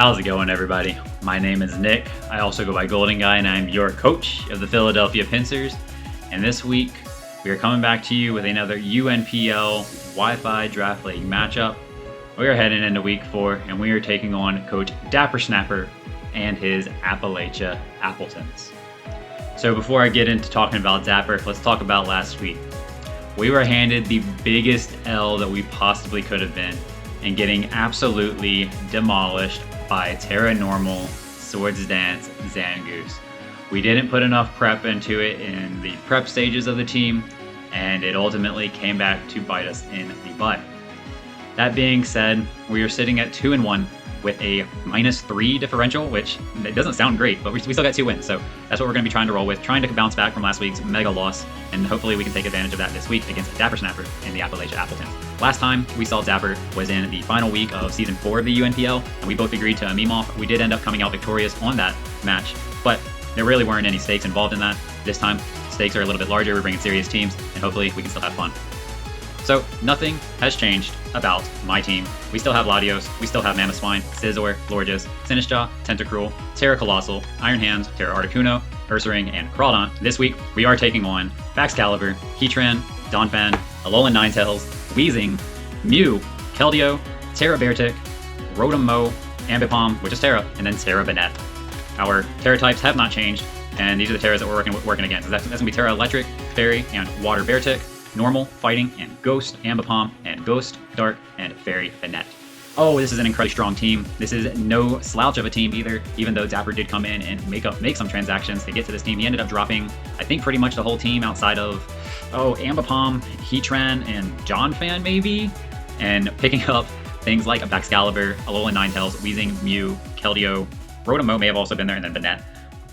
How's it going, everybody? My name is Nick. I also go by Goldynguy, and I'm your coach of the Philadelphia Pincers. And this week, we are coming back to you with another UNPL Wi-Fi Draft League matchup. We are heading into week 4, and we are taking on Coach Dapper Snapper and his Appalachia Appletuns. So before I get into talking about Dapper, let's talk about last week. We were handed the biggest L that we possibly could have been, and getting absolutely demolished by Terra Normal Swords Dance Zangoose. We didn't put enough prep into it in the prep stages of the team, and it ultimately came back to bite us in the butt. That being said, we are sitting at 2-1 with a -3 differential, which it doesn't sound great, but we still got 2 wins, so that's what we're going to be trying to roll with, trying to bounce back from last week's mega loss, and hopefully we can take advantage of that this week against Dapper Snapper and the Appalachia Appletuns. Last time we saw Dapper was in the final week of Season 4 of the UNPL, and we both agreed to a meme off. We did end up coming out victorious on that match, but there really weren't any stakes involved in that. This time, stakes are a little bit larger, we're bringing serious teams, and hopefully we can still have fun. So nothing has changed about my team. We still have Latios, we still have MAMOSWINE, Scizor, Lorges, Sinistcha, Tentacruel, Terra Colossal, Iron Hands, Terra Articuno, Ursaring, and Crawdon. This week, we are taking on Baxcalibur, Heatran, Donphan, Alolan Ninetales, Weezing, Mew, Keldeo, Terra Beartic, Rotom-Mow, Ambipom, which is Terra, and then Terra Banette. Our Terra types have not changed, and these are the Terras that we're working against. So that's going to be Terra Electric, Fairy, and Water Beartic, Normal, Fighting, and Ghost, Ambipom, and Ghost, Dark, and Fairy Banette. Oh, this is an incredibly strong team. This is no slouch of a team either, even though Dapper did come in and make some transactions to get to this team. He ended up dropping, I think, pretty much the whole team outside of, Ambipom, Heatran, and Donphan maybe, and picking up things like a Baxcalibur, Alolan Ninetales, Weezing, Mew, Keldeo, Rotom-Mow may have also been there, and then Banette.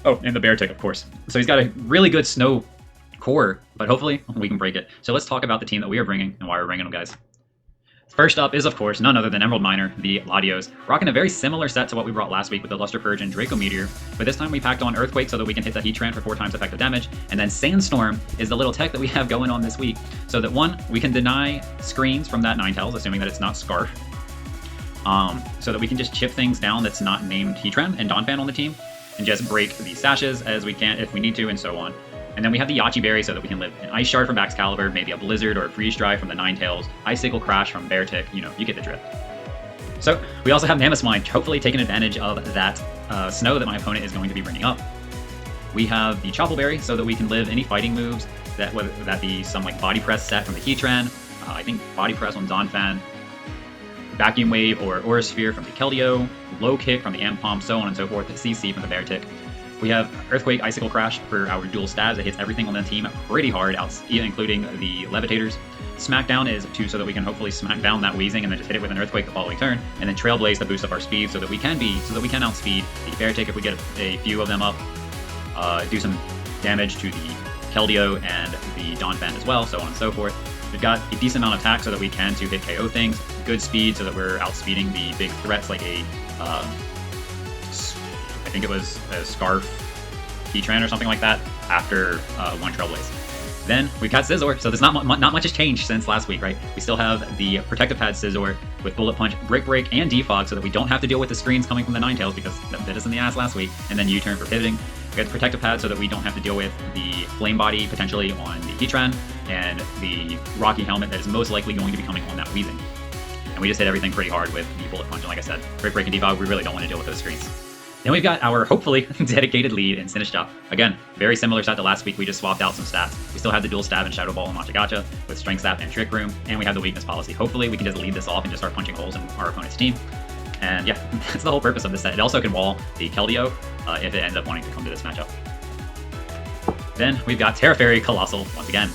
Oh, and the Beartic, of course. So he's got a really good snow core, but hopefully we can break it. So let's talk about the team that we are bringing and why we're bringing them, guys. First up is, of course, none other than Emerald Miner, the Latios, rocking a very similar set to what we brought last week with the Luster Purge and Draco Meteor, but this time we packed on Earthquake so that we can hit the Heatran for 4 times effective damage, and then Sandstorm is the little tech that we have going on this week, so that 1, we can deny screens from that Ninetales, assuming that it's not Scarf, so that we can just chip things down that's not named Heatran and Donphan on the team, and just break the sashes as we can if we need to, and so on. And then we have the Yachi Berry so that we can live an Ice Shard from Baxcalibur, maybe a Blizzard or a Freeze Dry from the Ninetales, Icicle Crash from Beartic, you get the drift. So we also have MAMOSWINE, hopefully taking advantage of that snow that my opponent is going to be bringing up. We have the Chople Berry so that we can live any fighting moves, whether that be some like Body Press set from the Heatran, I think Body Press on Donphan, Vacuum Wave or Aura Sphere from the Keldeo, Low Kick from the Ambipom, so on and so forth, CC from the Beartic. We have Earthquake, Icicle Crash for our dual stabs. It hits everything on the team pretty hard, including the Levitators. Smackdown is 2 so that we can hopefully smack down that Weezing and then just hit it with an Earthquake the following turn. And then Trailblaze to boost up our speed so that we can outspeed the Beartic if we get a few of them up. Do some damage to the Keldeo and the Donphan as well, so on and so forth. We've got a decent amount of attack so that we can 2-hit KO things. Good speed so that we're outspeeding the big threats like a I think it was a Scarf Heatran or something like that after 1 Trailblaze. Then we've got Scizor, so there's not much has changed since last week, right? We still have the Protective Pad Scizor with Bullet Punch, Brick Break, and Defog so that we don't have to deal with the screens coming from the Ninetales because that bit us in the ass last week, and then U-turn for pivoting. We got the Protective Pad so that we don't have to deal with the Flame Body potentially on the Heatran, and the Rocky Helmet that is most likely going to be coming on that Weezing. And we just hit everything pretty hard with the Bullet Punch, and like I said, Brick Break and Defog, we really don't want to deal with those screens. Then we've got our, hopefully, dedicated lead in Sinistcha. Again, very similar set to last week, we just swapped out some stats. We still have the dual stab and Shadow Ball and Machagacha with Strength Sap and Trick Room, and we have the weakness policy. Hopefully we can just lead this off and just start punching holes in our opponent's team. And yeah, that's the whole purpose of this set. It also can wall the Keldeo if it ends up wanting to come to this matchup. Then we've got Terra Fairy Colossal once again.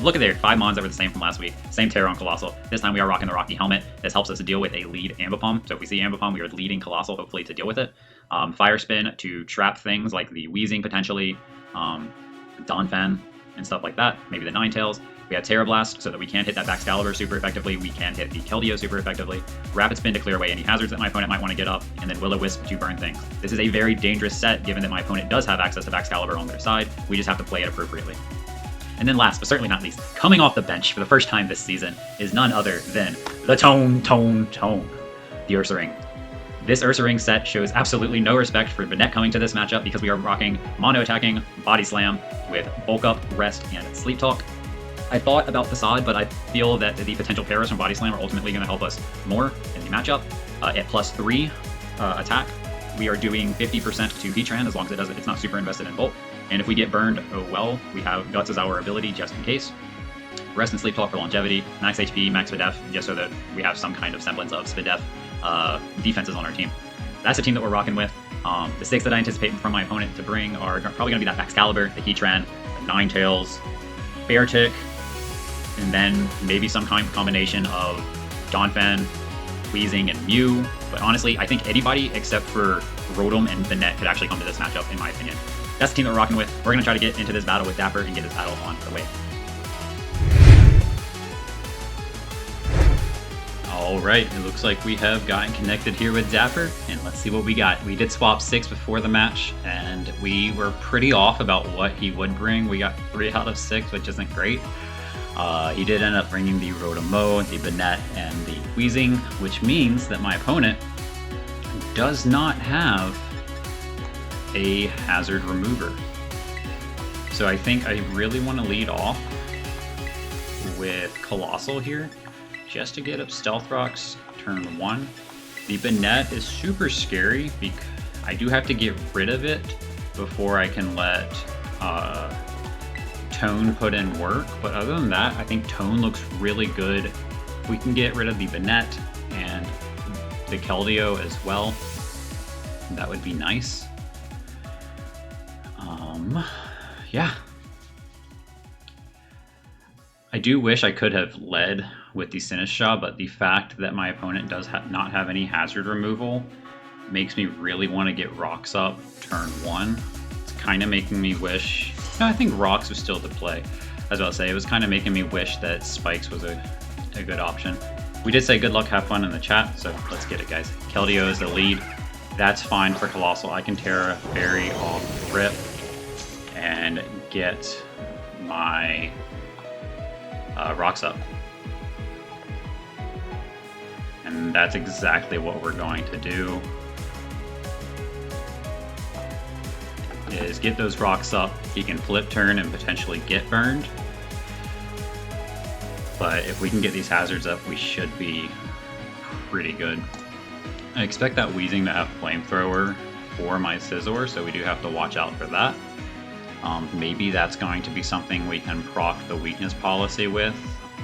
Look at there, 5 mons that were the same from last week. Same Terra on Colossal. This time we are rocking the Rocky Helmet. This helps us to deal with a lead Ambipom. So if we see Ambipom, we are leading Colossal, hopefully to deal with it. Fire Spin to trap things like the Weezing potentially, Donphan, and stuff like that. Maybe the Ninetales. We have Terra Blast so that we can hit that Baxcalibur super effectively. We can hit the Keldeo super effectively. Rapid Spin to clear away any hazards that my opponent might want to get up. And then Will-O-Wisp to burn things. This is a very dangerous set given that my opponent does have access to Baxcalibur on their side. We just have to play it appropriately. And then last, but certainly not least, coming off the bench for the first time this season is none other than the Tone, the Ursaring. This Ursaring set shows absolutely no respect for Banette coming to this matchup because we are rocking mono attacking Body Slam with Bulk Up, Rest, and Sleep Talk. I thought about Facade, but I feel that the potential pairs from Body Slam are ultimately going to help us more in the matchup. At +3 attack, we are doing 50% to Heatran as long as it's not super invested in Bulk. And if we get burned, oh well, we have Guts as our ability just in case. Rest and Sleep Talk for longevity, max HP, max SPDF, just so that we have some kind of semblance of SPDF defenses on our team. That's the team that we're rocking with. The 6 that I anticipate from my opponent to bring are probably going to be that Excalibur, the Heatran, the Ninetales, Beartic, and then maybe some kind of combination of Donphan, Weezing, and Mew. But honestly, I think anybody except for Rotom and Banette could actually come to this matchup, in my opinion. That's the team that we're rocking with. We're going to try to get into this battle with Dapper and get this battle on the way. Alright, it looks like we have gotten connected here with Dapper, and let's see what we got. We did swap 6 before the match, and we were pretty off about what he would bring. We got 3 out of 6, which isn't great. He did end up bringing the Rotom, the Banette, and the Weezing, which means that my opponent does not have a Hazard Remover. So I think I really want to lead off with Colossal here, just to get up Stealth Rocks turn 1. The Banette is super scary because I do have to get rid of it before I can let Tone put in work, but other than that, I think Tone looks really good. If we can get rid of the Banette and the Keldeo as well, that would be nice. Yeah. I do wish I could have led with the Sinistcha, but the fact that my opponent does not have any hazard removal makes me really want to get Rocks up turn 1. It's kind of making me wish... No, I think Rocks was still the play. I was about to say, it was kind of making me wish that Spikes was a good option. We did say good luck, have fun in the chat, so let's get it, guys. Keldeo is the lead. That's fine for Colossal. I can Terra Fairy off rip and get my Rocks up. And that's exactly what we're going to do, is get those Rocks up. He can flip turn and potentially get burned. But if we can get these hazards up, we should be pretty good. I expect that Weezing to have Flamethrower for my Scizor, so we do have to watch out for that. Maybe that's going to be something we can proc the weakness policy with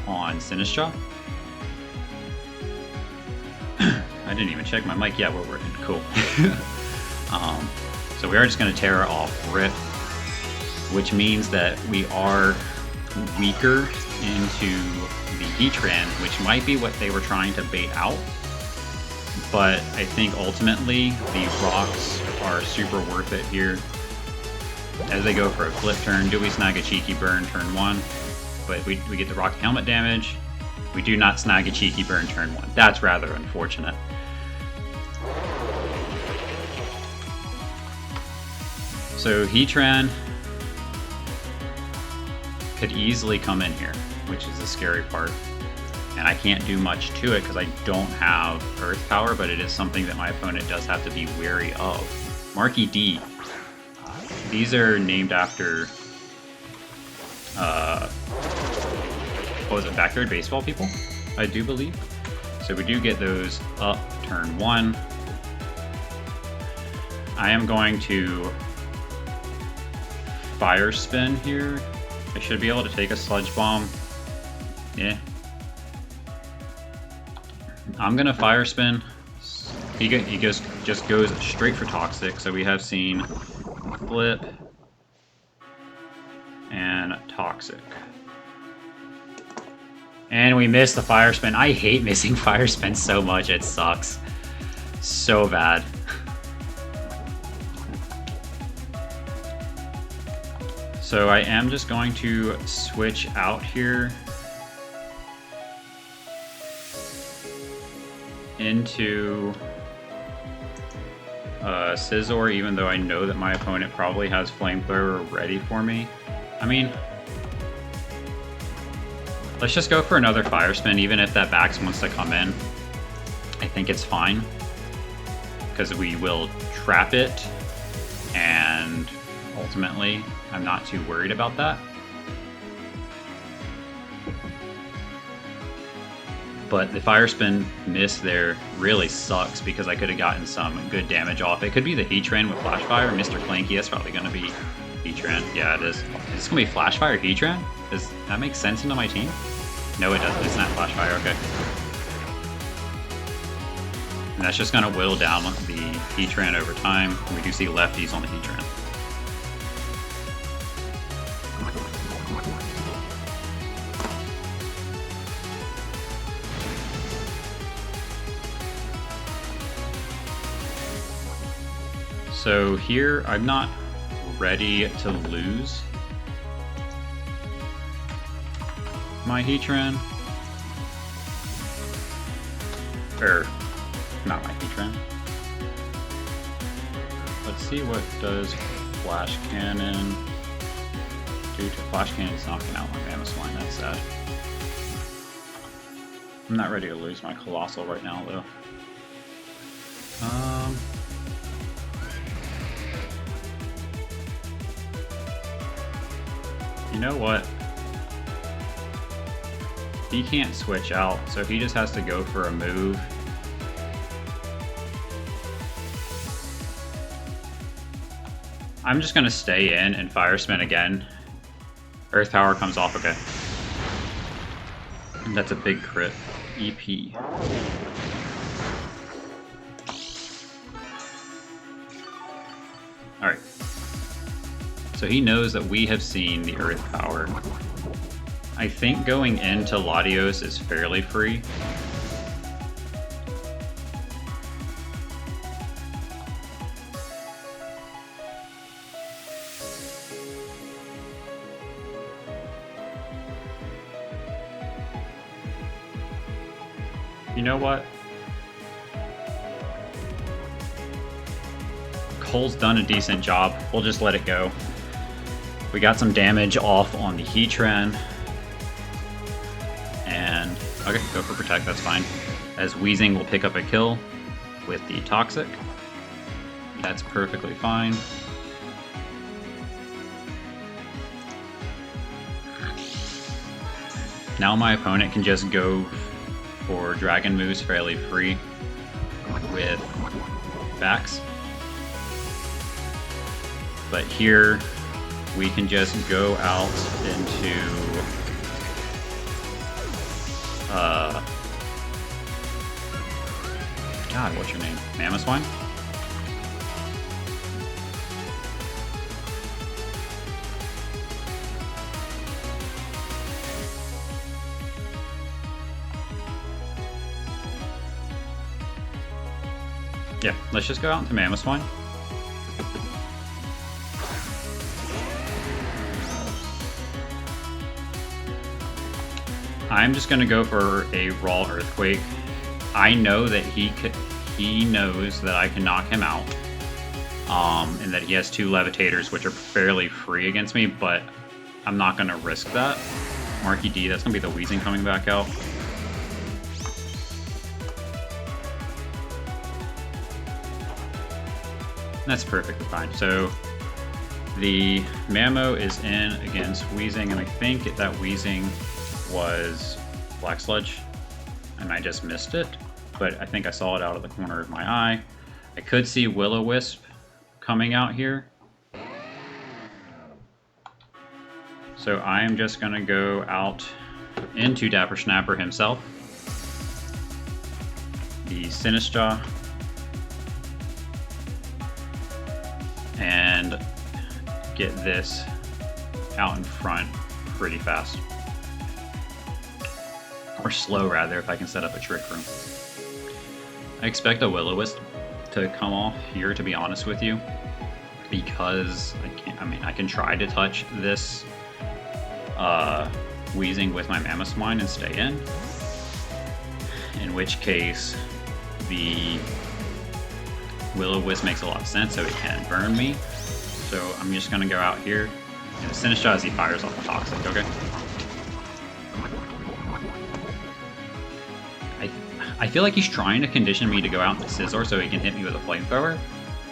on Sinistcha. I didn't even check my mic. Yeah, we're working. Cool. So we are just going to Terra off Rip, which means that we are weaker into the Heatran, which might be what they were trying to bait out. But I think ultimately the Rocks are super worth it here. As they go for a flip turn, do we snag a cheeky burn turn 1? But we get the Rock Helmet damage. We do not snag a cheeky burn turn 1. That's rather unfortunate. So Heatran could easily come in here, which is the scary part. And I can't do much to it because I don't have Earth Power, but it is something that my opponent does have to be wary of. Marky D. These are named after, what was it, backyard baseball people, I do believe. So we do get those up turn 1. I am going to Fire Spin here. I should be able to take a Sludge Bomb. Yeah. I'm gonna Fire Spin. He just goes straight for Toxic. So we have seen Flip and Toxic. And we missed the Fire Spin. I hate missing Fire Spin so much. It sucks so bad. So I am just going to switch out here into Scizor, even though I know that my opponent probably has Flamethrower ready for me. I mean, let's just go for another Fire Spin, even if that Bax wants to come in. I think it's fine. because we will trap it, and ultimately I'm not too worried about that. But the fire spin miss there really sucks because I could have gotten some good damage off. It could be the Heatran with Flashfire. Mr. Clanky, that's probably going to be Heatran. Yeah, it is. Is this going to be Flashfire Heatran? Does that make sense into my team? No, it doesn't. It's not Flashfire. Okay. And that's just going to whittle down the Heatran over time. We do see lefties on the Heatran. So here, I'm not ready to lose my Heatran. Or, not my Heatran. Let's see what does Flash Cannon do to Flash Cannon's knocking out my MAMOSWINE. That's sad. I'm not ready to lose my Colossal right now, though. You know what? He can't switch out, so he just has to go for a move. I'm just gonna stay in and fire spin again. Earth Power comes off, okay. That's a big crit. EP. Alright. So he knows that we have seen the Earth Power. I think going into Latios is fairly free. You know what? Cole's done a decent job. We'll just let it go. We got some damage off on the Heatran. And, okay, go for Protect, that's fine. As Wheezing will pick up a kill with the Toxic. That's perfectly fine. Now my opponent can just go for Dragon moves fairly free with backs. But here we can just go out into God, what's your name? MAMOSWINE? Yeah, let's just go out into MAMOSWINE. I'm just gonna go for a raw Earthquake. I know that he knows that I can knock him out, and that he has two Levitators, which are fairly free against me, but I'm not gonna risk that. Marky D, that's gonna be the Wheezing coming back out. That's perfectly fine. So the Mamo is in against Wheezing, and I think that Wheezing was Black Sludge, and I just missed it, but I think I saw it out of the corner of my eye. I could see Will-O-Wisp coming out here. So I am just gonna go out into Dapper Snapper himself. The Sinistcha. And get this out in front pretty fast. Or slow, rather, if I can set up a Trick Room. I expect a Will-O-Wisp to come off here, to be honest with you, because I can try to touch this Wheezing with my MAMOSWINE and stay in which case the Will-O-Wisp makes a lot of sense, so it can burn me. So I'm just gonna go out here, and the Sinistcha as he fires off the Toxic, okay? I feel like he's trying to condition me to go out into Scizor so he can hit me with a flamethrower,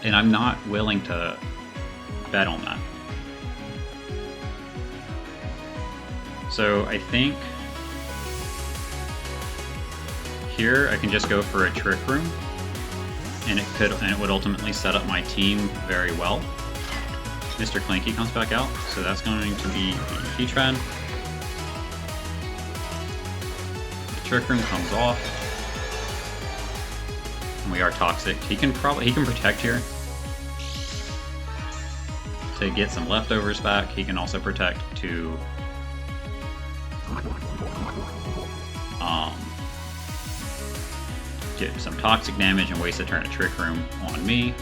and I'm not willing to bet on that. So I think here I can just go for a Trick Room, and it would ultimately set up my team very well. Mr. Clanky comes back out, so that's going to be the Heatran. The Trick Room comes off. And we are toxic. He can protect here to get some leftovers back. He can also protect to get some toxic damage and waste a turn of Trick Room on me.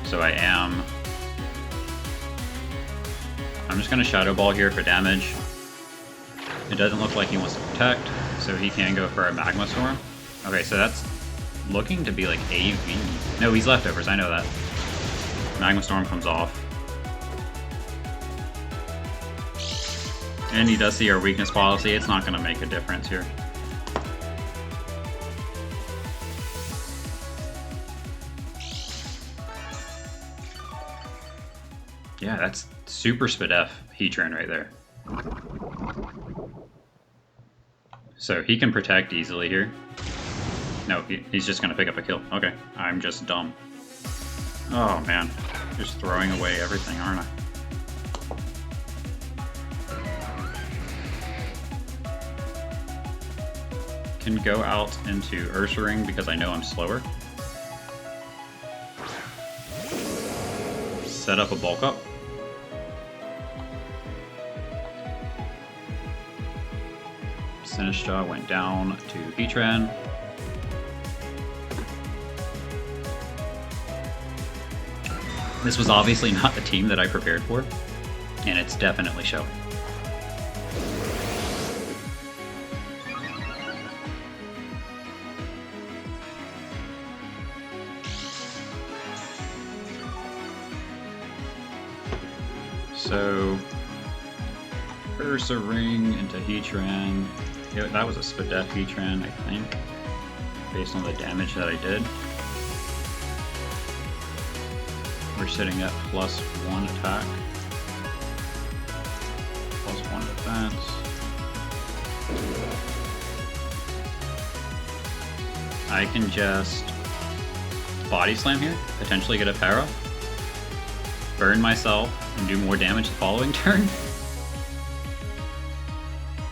So I'm just going to Shadow Ball here for damage. It doesn't look like he wants to protect, so he can go for a Magma Storm. Okay, so that's looking to be like AV. No, he's leftovers, I know that. Magma Storm comes off. And he does see our weakness policy. It's not going to make a difference here. Yeah, that's super Spadef Heatran right there. So he can protect easily here. No, he's just going to pick up a kill. Okay, I'm just dumb. Oh man, just throwing away everything, aren't I? Can go out into Ursaring because I know I'm slower. Set up a bulk up. Sinistcha went down to Heatran. This was obviously not the team that I prepared for, and it's definitely showing. So, Ursaring into Heatran. Yeah, that was a Spadef Heatran, I think, based on the damage that I did. We're sitting at +1 attack, +1 defense. I can just Body Slam here, potentially get a para, burn myself, and do more damage the following turn.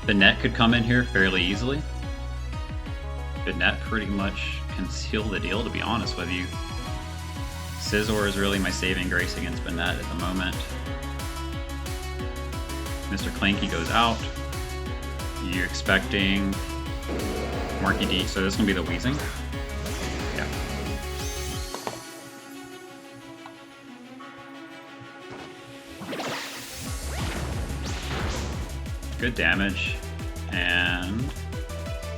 The net could come in here fairly easily. The net pretty much can seal the deal, to be honest with you. Scizor is really my saving grace against Banette at the moment. Mr. Clanky goes out. You're expecting Marky D, so this is going to be the Wheezing. Yeah. Good damage, and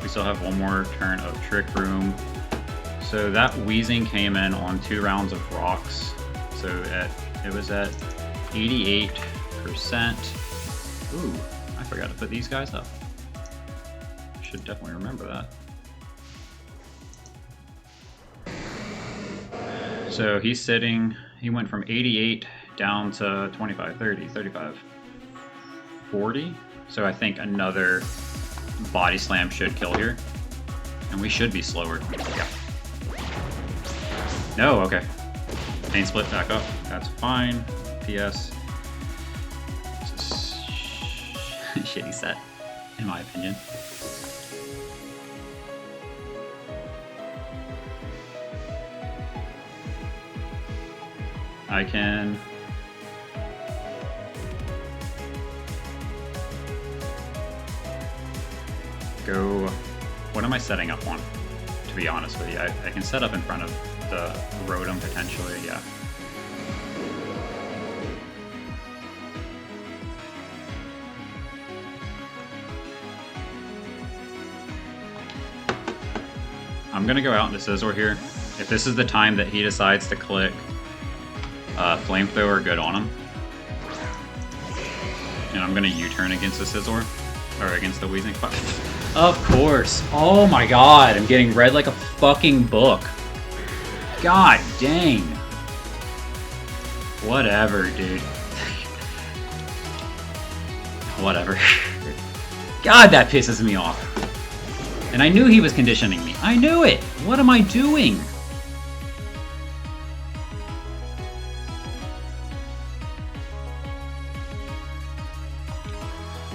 we still have one more turn of Trick Room. So that Wheezing came in on 2 rounds of rocks, so it was at 88%. Ooh, I forgot to put these guys up. Should definitely remember that. So he's sitting, he went from 88 down to 25, 30, 35, 40. So I think another Body Slam should kill here. And we should be slower. Yeah. No, okay. Pain Split back up. That's fine. PS. It's a shitty set, in my opinion. I can go. What am I setting up on? To be honest with you, I can set up in front of the Rotom potentially, yeah. I'm gonna go out into Scizor here. If this is the time that he decides to click Flamethrower, good on him. And I'm gonna U-turn against the Scizor. Or against the Wheezing. Of course. Oh my god, I'm getting read like a fucking book. God dang. Whatever, dude. Whatever. God, that pisses me off. And I knew he was conditioning me. I knew it! What am I doing?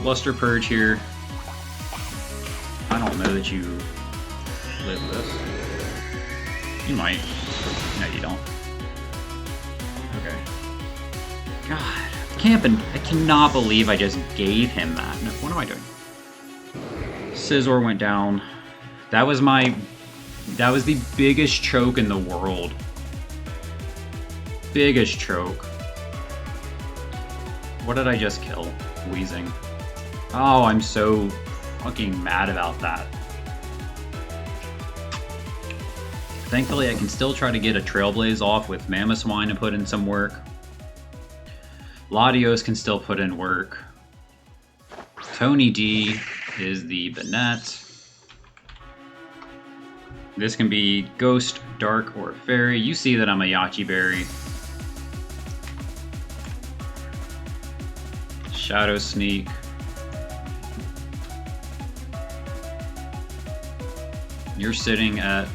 Luster Purge here. I don't know that you live this. You might. No, you don't. Okay. God. I cannot believe I just gave him that. No, what am I doing? Scizor went down. That was the biggest choke in the world. Biggest choke. What did I just kill? Wheezing. Oh, I'm so fucking mad about that. Thankfully, I can still try to get a Trailblaze off with MAMOSWINE and put in some work. Latios can still put in work. Tony D is the Banette. This can be Ghost, Dark, or Fairy. You see that I'm a Yachi Berry. Shadow Sneak. You're sitting at...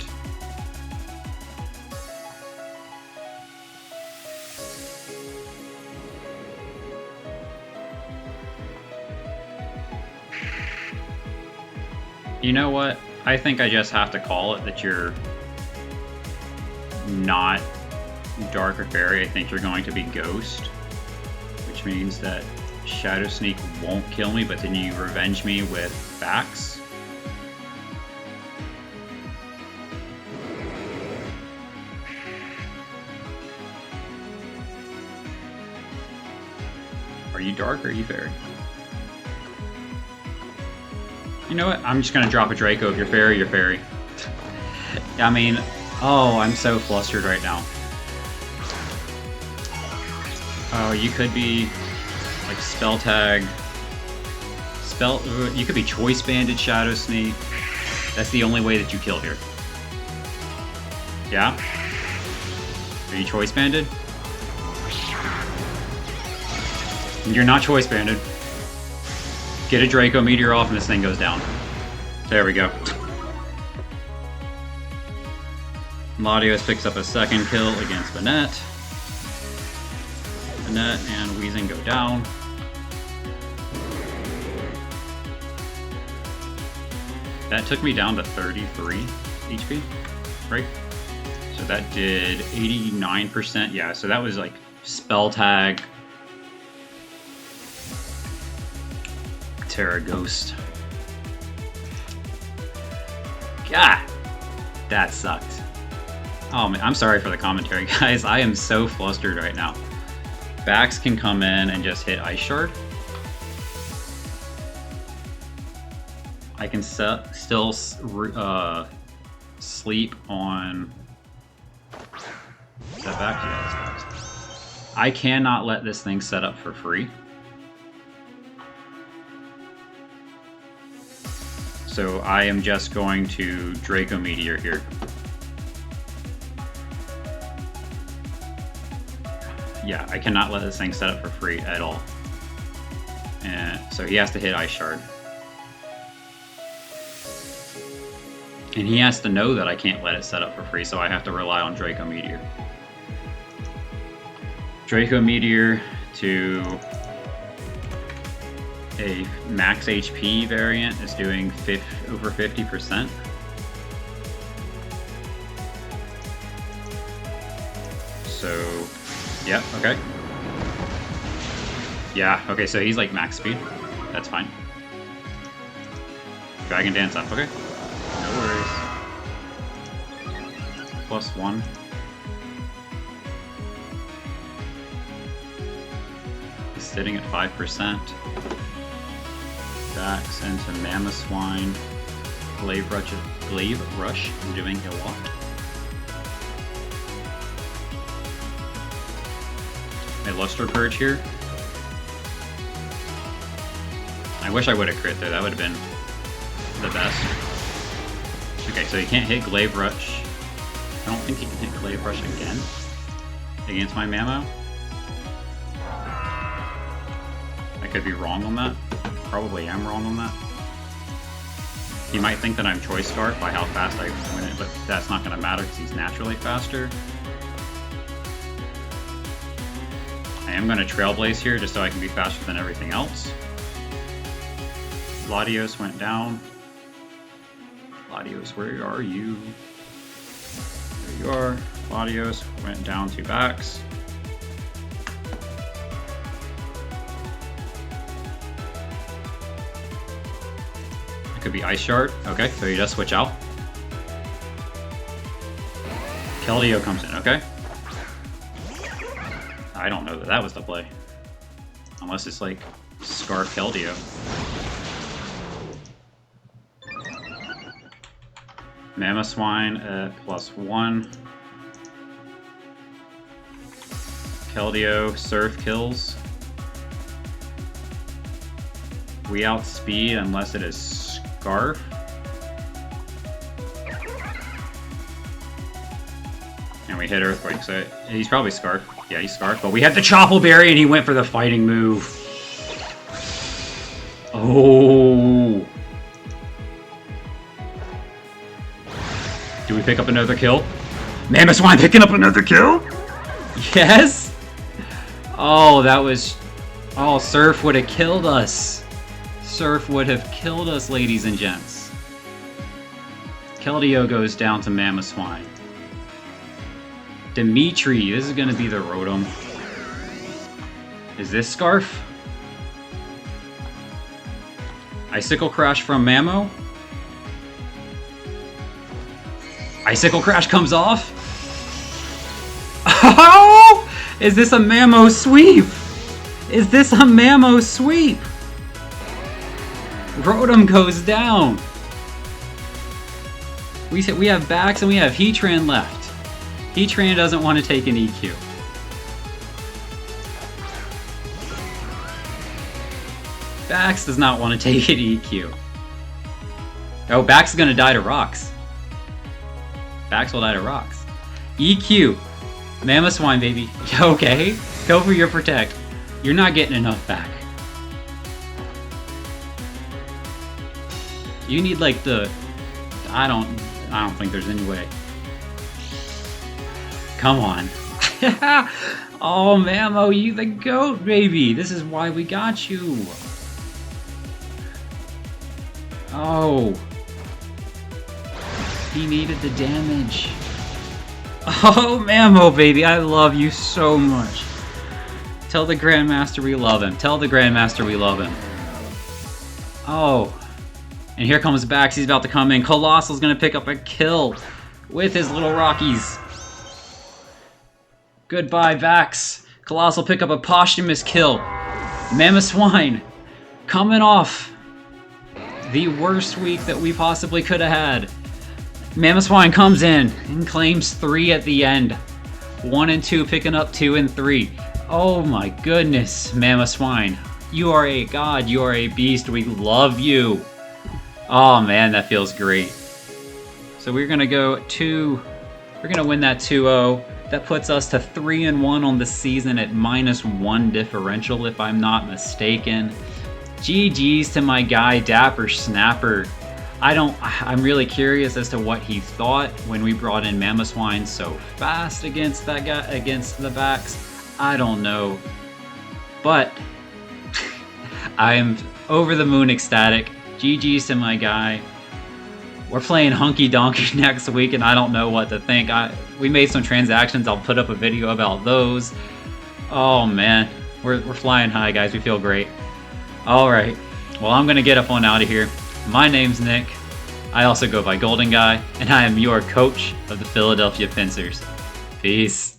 You know what? I think I just have to call it that you're not Dark or Fairy. I think you're going to be Ghost, which means that Shadow Sneak won't kill me, but then you revenge me with Fax. Are you Dark or are you Fairy? You know what? I'm just gonna drop a Draco. If you're Fairy, you're Fairy. I mean, oh, I'm so flustered right now. Oh, you could be like Spell Tag. You could be Choice Banded Shadow Sneak. That's the only way that you kill here. Yeah? Are you Choice Banded? You're not Choice Banded. Get a Draco Meteor off and this thing goes down. There we go. Latios picks up a second kill against Banette. Banette and Wheezing go down. That took me down to 33 HP, right? So that did 89%. Yeah, so that was like Spell Tag, Terra Ghost. God, that sucked. Oh man, I'm sorry for the commentary, guys. I am so flustered right now. Bax can come in and just hit Ice Shard. I can still sleep on... Set back to guys. I cannot let this thing set up for free. So I am just going to Draco Meteor here. Yeah, I cannot let this thing set up for free at all. And so he has to hit Ice Shard. And he has to know that I can't let it set up for free, so I have to rely on Draco Meteor. Draco Meteor to a max HP variant is doing over 50%. So, yeah, okay. Yeah, okay, so he's like max speed. That's fine. Dragon Dance up, okay. No worries. +1. He's sitting at 5%. Bax into MAMOSWINE. Glaive Rush is doing a lot. A Luster Purge here. I wish I would have crit there. That would have been the best. Okay, so he can't hit Glaive Rush. I don't think he can hit Glaive Rush again against my Mamo. I could be wrong on that. Probably am wrong on that. He might think that I'm Choice Scarf by how fast I win it, but that's not going to matter because he's naturally faster. I am going to Trailblaze here just so I can be faster than everything else. Latios went down. Latios, where are you? There you are. Latios went down 2 backs. It could be Ice Shard. Okay, so he does switch out. Keldeo comes in, okay? I don't know that that was the play. Unless it's like Scarf Keldeo. MAMOSWINE at +1. Keldeo Surf kills. We outspeed unless it is Scarf. And we hit Earthquake, so he's probably Scarf. Yeah, he's Scarf, but we had the Chople Berry and he went for the fighting move. Oh. Do we pick up another kill? MAMOSWINE picking up another kill? Yes? Oh, that was... Oh, Surf would have killed us. Surf would have killed us, ladies and gents. Keldeo goes down to MAMOSWINE. Dimitri, this is going to be the Rotom. Is this Scarf? Icicle Crash from Mamo? Icicle Crash comes off? Oh! Is this a Mamo sweep? Is this a Mamo sweep? Rotom goes down. We have backs and we have Heatran left. Heatran doesn't want to take an EQ. Bax does not want to take an EQ. Oh, Bax is going to die to rocks. Bax will die to rocks. EQ. MAMOSWINE, baby. Okay. Go for your Protect. You're not getting enough back. You need like the... I don't think there's any way. Come on. Oh, Mamo, you the GOAT, baby. This is why we got you. Oh. He needed the damage. Oh, Mamo, baby, I love you so much. Tell the Grandmaster we love him. Tell the Grandmaster we love him. Oh. And here comes Bax. He's about to come in. Colossal's going to pick up a kill with his little Rockies. Goodbye, Bax. Colossal pick up a posthumous kill. MAMOSWINE coming off the worst week that we possibly could have had. MAMOSWINE comes in and claims 3 at the end. 1 and 2 picking up 2 and 3. Oh my goodness, MAMOSWINE. You are a god. You are a beast. We love you. Oh man, that feels great. So we're going to go we're going to win that 2-0. That puts us to 3-1 on the season at -1 differential, if I'm not mistaken. GG's to my guy Dapper Snapper. I'm really curious as to what he thought when we brought in MAMOSWINE so fast against that guy, against the backs. I don't know, but I am over the moon ecstatic. GG's to my guy. We're playing Hunky Donkey next week, and I don't know what to think. We made some transactions. I'll put up a video about those. Oh man, we're flying high, guys. We feel great. All right, well, I'm gonna get up on out of here. My name's Nick. I also go by Goldynguy, and I am your coach of the Philadelphia Pincers. Peace.